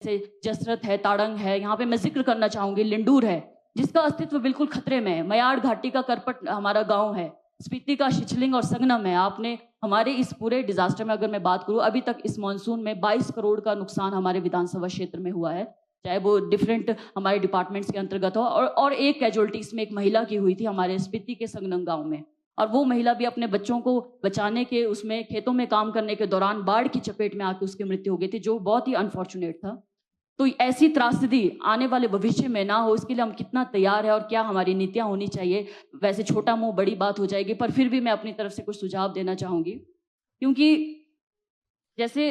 जैसे जसरत है, ताड़ंग है, यहाँ पे मैं ज़िक्र करना चाहूँगी लिंडूर है, जिसका अस्तित्व बिल्कुल खतरे में है। मयाड़ घाटी का करपट हमारा गाँव है, स्पीति का शिचलिंग और संगनम है। आपने हमारे इस पूरे डिज़ास्टर में अगर मैं बात करूँ, अभी तक इस मानसून में 22 करोड़ का नुकसान हमारे विधानसभा क्षेत्र में हुआ है, चाहे वो डिफरेंट हमारे डिपार्टमेंट्स के अंतर्गत हो। और एक कैजुअल्टी इसमें एक महिला की हुई थी हमारे स्पीति के संगनम गाँव में। और वो महिला भी अपने बच्चों को बचाने के उसमें खेतों में काम करने के दौरान बाढ़ की चपेट में आके उसकी मृत्यु हो गई थी, जो बहुत ही अनफॉर्चुनेट था। तो ऐसी त्रासदी आने वाले भविष्य में ना हो, इसके लिए हम कितना तैयार है और क्या हमारी नीतियां होनी चाहिए। वैसे छोटा मुंह बड़ी बात हो जाएगी, पर फिर भी मैं अपनी तरफ से कुछ सुझाव देना चाहूंगी। क्योंकि जैसे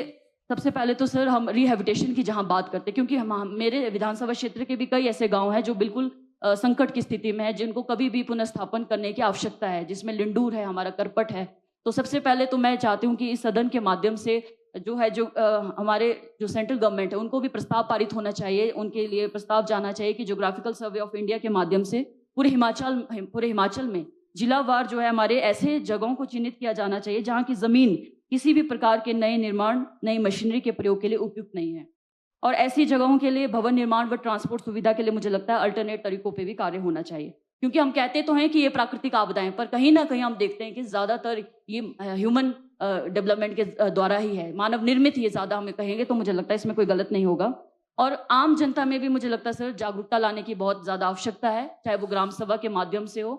सबसे पहले तो सर हम रिहेबिटेशन की जहां बात करते हैं, क्योंकि हम मेरे विधानसभा क्षेत्र के भी कई ऐसे गांव हैं जो बिल्कुल संकट की स्थिति में है, जिनको कभी भी पुनर्स्थापन करने की आवश्यकता है, जिसमें लिंडूर है, हमारा करपट है। तो सबसे पहले तो मैं चाहती हूँ कि इस सदन के माध्यम से हमारे जो सेंट्रल गवर्नमेंट है, उनको भी प्रस्ताव पारित होना चाहिए, उनके लिए प्रस्ताव जाना चाहिए कि ज्योग्राफिकल सर्वे ऑफ इंडिया के माध्यम से पूरे हिमाचल में जिलावार जो है हमारे ऐसे जगहों को चिन्हित किया जाना चाहिए जहाँ की जमीन किसी भी प्रकार के नए निर्माण, नई मशीनरी के प्रयोग के लिए उपयुक्त नहीं है। और ऐसी जगहों के लिए भवन निर्माण व ट्रांसपोर्ट सुविधा के लिए मुझे लगता है अल्टरनेट तरीकों पे भी कार्य होना चाहिए। क्योंकि हम कहते तो हैं कि ये प्राकृतिक आपदाएं, पर कहीं ना कहीं हम देखते हैं कि ज्यादातर ये ह्यूमन डेवलपमेंट के द्वारा ही है, मानव निर्मित ये ज्यादा हमें कहेंगे, तो मुझे लगता है इसमें कोई गलत नहीं होगा। और आम जनता में भी मुझे लगता है सर जागरूकता लाने की बहुत ज्यादा आवश्यकता है, चाहे वो ग्राम सभा के माध्यम से हो।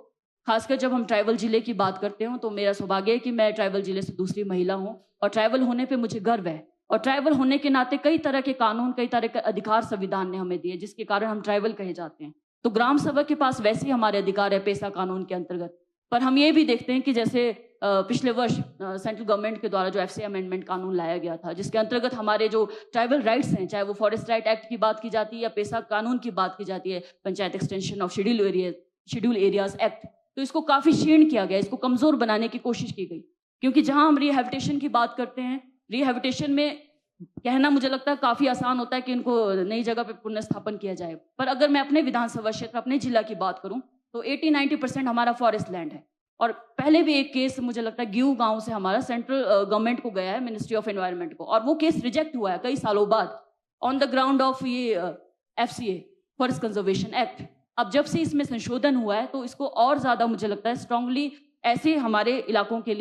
खासकर जब हम ट्राइबल जिले की बात करते हो, तो मेरा सौभाग्य है कि मैं ट्राइबल जिले से दूसरी महिला हूँ और ट्राइबल होने पे मुझे गर्व है। और ट्राइबल होने के नाते कई तरह के कानून, कई तरह के अधिकार संविधान ने हमें दिए, जिसके कारण हम ट्राइबल कहे जाते हैं। तो ग्राम सभा के पास वैसे ही हमारे अधिकार है पेशा कानून के अंतर्गत। पर हम ये भी देखते हैं कि जैसे पिछले वर्ष सेंट्रल गवर्नमेंट के द्वारा जो एफसी अमेंडमेंट कानून लाया गया था, जिसके अंतर्गत हमारे जो ट्राइबल राइट्स हैं, चाहे वो फॉरेस्ट राइट एक्ट की बात की जाती है या पेशा कानून की बात की जाती है, panchayat extension of schedule areas act, तो इसको काफी क्षीण किया गया, इसको कमजोर बनाने की कोशिश की गई। क्योंकि जहां हम रिहेबिटेशन की बात करते हैं, रिहेबिटेशन में कहना मुझे लगता है काफी आसान होता है कि इनको नई जगह पे पुनर्स्थापन किया जाए, पर अगर मैं अपने विधानसभा क्षेत्र, अपने जिला की बात करूं, तो 80-90% हमारा फॉरेस्ट लैंड है। और पहले भी एक केस मुझे लगता है गिऊ गांव से हमारा सेंट्रल गवर्नमेंट को गया है, मिनिस्ट्री ऑफ एनवायरनमेंट को, और वो केस रिजेक्ट हुआ है कई सालों बाद ऑन द ग्राउंड ऑफ ये एफसीए, फॉरेस्ट कंजर्वेशन एक्ट। अब जब से इसमें संशोधन हुआ है, तो इसको और ज्यादा मुझे लगता है स्ट्रांगली ऐसे हमारे इलाकों के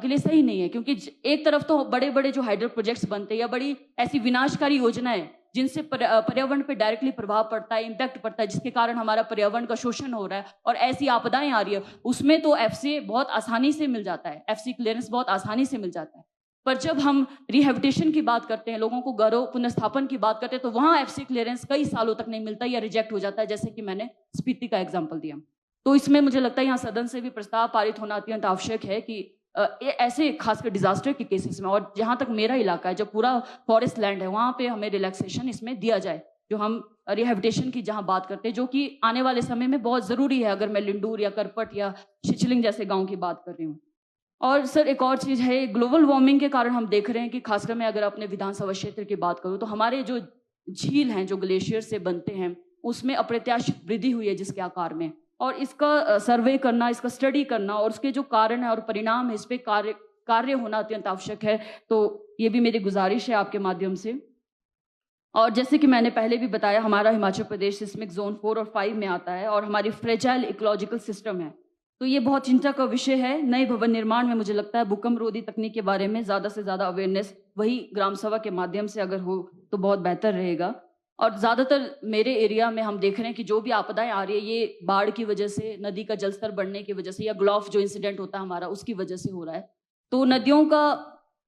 लिए सही नहीं है। क्योंकि एक तरफ तो बड़े बड़े जो हाइड्रो प्रोजेक्ट्स बनते हैं या बड़ी ऐसी विनाशकारी योजनाएं जिनसे पर्यावरण पे डायरेक्टली प्रभाव पड़ता है, इंपैक्ट पड़ता है, जिसके कारण हमारा पर्यावरण का शोषण हो रहा है और ऐसी आपदाएं आ रही है, उसमें तो एफसी बहुत आसानी से मिल जाता है, एफसी क्लियरेंस बहुत आसानी से मिल जाता है। पर जब हम रिहेबिटेशन की बात करते हैं, लोगों को घरों पुनर्स्थापन की बात करते हैं, तो वहां एफसी क्लियरेंस कई सालों तक नहीं मिलता या रिजेक्ट हो जाता है, जैसे कि मैंने स्पीति का एग्जाम्पल दिया। तो इसमें मुझे लगता है यहाँ सदन से भी प्रस्ताव पारित होना अत्यंत आवश्यक है कि ऐसे खासकर डिजास्टर के केसेस में, और जहां तक मेरा इलाका है जो पूरा फॉरेस्ट लैंड है, वहां पे हमें रिलैक्सेशन इसमें दिया जाए, जो हम रिहेबिटेशन की जहां बात करते हैं, जो कि आने वाले समय में बहुत जरूरी है, अगर मैं लिंडूर या करपट या शिचलिंग जैसे गांव की बात कर रही हूँ। और सर एक और चीज है, ग्लोबल वार्मिंग के कारण हम देख रहे हैं कि खासकर मैं अगर अपने विधानसभा क्षेत्र की बात करूं, तो हमारे जो झील हैं जो ग्लेशियर से बनते हैं, उसमें अप्रत्याशित वृद्धि हुई है जिसके आकार में, और इसका सर्वे करना, इसका स्टडी करना और उसके जो कारण है और परिणाम है, इस पे कार्य होना अत्यंत आवश्यक है। तो ये भी मेरी गुजारिश है आपके माध्यम से। और जैसे कि मैंने पहले भी बताया, हमारा हिमाचल प्रदेश सिस्मिक जोन 4 और 5 में आता है और हमारी फ्रेजाइल इकोलॉजिकल सिस्टम है, तो ये बहुत चिंता का विषय है। नए भवन निर्माण में मुझे लगता है भूकंप रोधी तकनीक के बारे में ज्यादा से ज्यादा अवेयरनेस वही ग्राम सभा के माध्यम से अगर हो तो बहुत बेहतर रहेगा। और ज्यादातर मेरे एरिया में हम देख रहे हैं कि जो भी आपदाएं आ रही है, ये बाढ़ की वजह से, नदी का जलस्तर बढ़ने की वजह से, या ग्लॉफ जो इंसिडेंट होता है हमारा, उसकी वजह से हो रहा है। तो नदियों का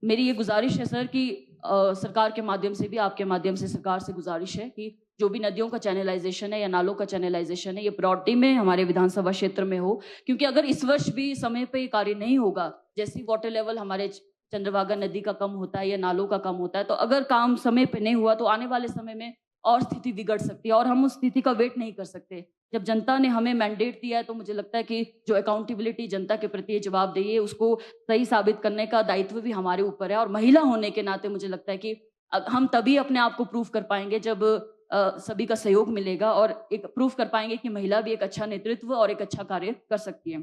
मेरी ये गुजारिश है सर कि सरकार के माध्यम से भी, आपके माध्यम से सरकार से गुजारिश है कि जो भी नदियों का चैनलाइजेशन है या नालों का चैनलाइजेशन है, ये ब्रॉडली में हमारे विधानसभा क्षेत्र में हो। क्योंकि अगर इस वर्ष भी समय पे कार्य नहीं होगा, जैसी वाटर लेवल हमारे चंद्रभागा नदी का कम होता है या नालों का कम होता है, तो अगर काम समय पे नहीं हुआ तो आने वाले समय में और स्थिति बिगड़ सकती है, और हम उस स्थिति का वेट नहीं कर सकते। जब जनता ने हमें मैंडेट दिया है, तो मुझे लगता है कि जो अकाउंटेबिलिटी जनता के प्रति जवाबदेही है, उसको सही साबित करने का दायित्व भी हमारे ऊपर है। और महिला होने के नाते मुझे लगता है कि हम तभी अपने आप को प्रूव कर पाएंगे जब सभी का सहयोग मिलेगा, और एक प्रूव कर पाएंगे कि महिला भी एक अच्छा नेतृत्व और एक अच्छा कार्य कर सकती है।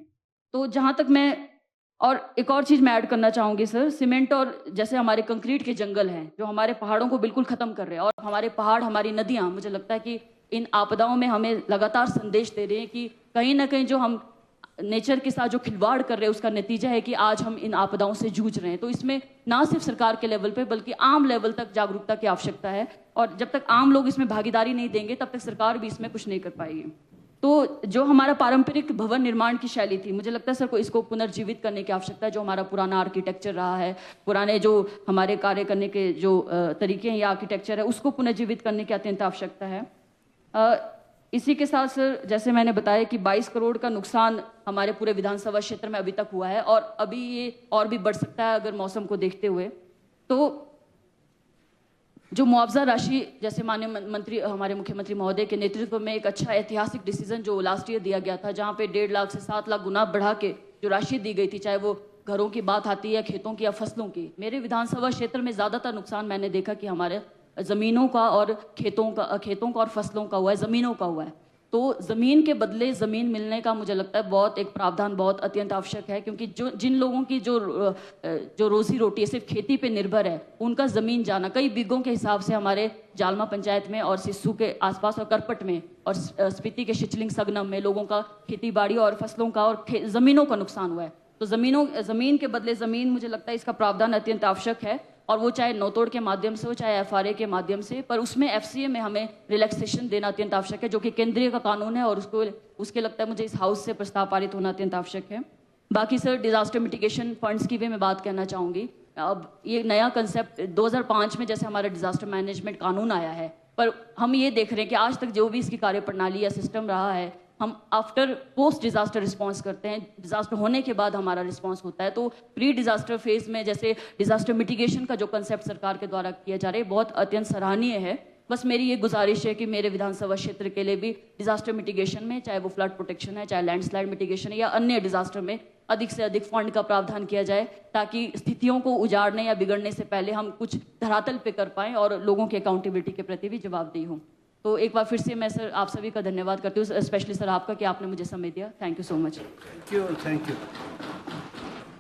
तो जहां तक मैं और एक और चीज़ मैं ऐड करना चाहूँगी सर, सीमेंट और जैसे हमारे कंक्रीट के जंगल हैं जो हमारे पहाड़ों को बिल्कुल ख़त्म कर रहे हैं, और हमारे पहाड़, हमारी नदियाँ, मुझे लगता है कि इन आपदाओं में हमें लगातार संदेश दे रहे हैं कि कहीं ना कहीं जो हम नेचर के साथ जो खिलवाड़ कर रहे हैं उसका नतीजा है कि आज हम इन आपदाओं से जूझ रहे हैं। तो इसमें ना सिर्फ सरकार के लेवल पे बल्कि आम लेवल तक जागरूकता की आवश्यकता है, और जब तक आम लोग इसमें भागीदारी नहीं देंगे तब तक सरकार भी इसमें कुछ नहीं कर पाएगी। तो जो हमारा पारंपरिक भवन निर्माण की शैली थी, मुझे लगता है सर को इसको पुनर्जीवित करने की आवश्यकता है। जो हमारा पुराना आर्किटेक्चर रहा है, पुराने जो हमारे कार्य करने के जो तरीके हैं या आर्किटेक्चर है, उसको पुनर्जीवित करने की अत्यंत आवश्यकता है। इसी के साथ सर, जैसे मैंने बताया कि 22 करोड़ का नुकसान हमारे पूरे विधानसभा क्षेत्र में अभी तक हुआ है, और अभी ये और भी बढ़ सकता है अगर मौसम को देखते हुए। तो जो मुआवजा राशि, जैसे माननीय मंत्री, हमारे मुख्यमंत्री महोदय के नेतृत्व में एक अच्छा ऐतिहासिक डिसीजन जो लास्ट ईयर दिया गया था, जहां पे 1.5 लाख से 7 लाख गुना बढ़ा के जो राशि दी गई थी, चाहे वो घरों की बात आती है या खेतों की या फसलों की। मेरे विधानसभा क्षेत्र में ज़्यादातर नुकसान मैंने देखा कि हमारे ज़मीनों का और खेतों का और फसलों का हुआ है, ज़मीनों का हुआ है। तो ज़मीन के बदले ज़मीन मिलने का मुझे लगता है बहुत एक प्रावधान बहुत अत्यंत आवश्यक है, क्योंकि जिन लोगों की जो रोजी रोटी है सिर्फ खेती पे निर्भर है, उनका ज़मीन जाना कई बीघों के हिसाब से हमारे जालमा पंचायत में और सिस्सू के आसपास और करपट में और स्पीति के शिचलिंग सगनम में लोगों का खेती बाड़ी और फसलों का और ज़मीनों का नुकसान हुआ है। तो ज़मीन के बदले ज़मीन, मुझे लगता है इसका प्रावधान अत्यंत आवश्यक है, और वो चाहे नौतोड़ के माध्यम से हो चाहे FRA के माध्यम से, पर उसमें FCA में हमें रिलैक्सेशन देना अत्यंत आवश्यक है, जो कि केंद्रीय का कानून है, और उसके लगता है मुझे इस हाउस से प्रस्ताव पारित होना अत्यंत आवश्यक है। बाकी सर, डिजास्टर मिटिगेशन फंड्स की भी मैं बात कहना चाहूँगी। अब ये नया कंसेप्ट 2005 में जैसे हमारा डिजास्टर मैनेजमेंट कानून आया है, पर हम ये देख रहे हैं कि आज तक जो भी इसकी कार्यप्रणाली या सिस्टम रहा है, हम आफ्टर पोस्ट डिजास्टर रिस्पांस करते हैं, डिजास्टर होने के बाद हमारा रिस्पांस होता है। तो प्री डिजास्टर फेज में जैसे डिजास्टर मिटिगेशन का जो कंसेप्ट सरकार के द्वारा किया जा रहा है, बहुत अत्यंत सराहनीय है। बस मेरी ये गुजारिश है कि मेरे विधानसभा क्षेत्र के लिए भी डिजास्टर मिटिगेशन में, चाहे वो फ्लड प्रोटेक्शन है, चाहे लैंडस्लाइड मिटिगेशन है या अन्य डिजास्टर में, अधिक से अधिक फंड का प्रावधान किया जाए, ताकि स्थितियों को उजाड़ने या बिगड़ने से पहले हम कुछ धरातल पे कर पाएं और लोगों की अकाउंटेबिलिटी के प्रति भी जवाबदेही हो। तो एक बार फिर से मैं सर आप सभी का धन्यवाद करती हूँ, स्पेशली सर आपका कि आपने मुझे समय दिया। Thank you so much. Thank you.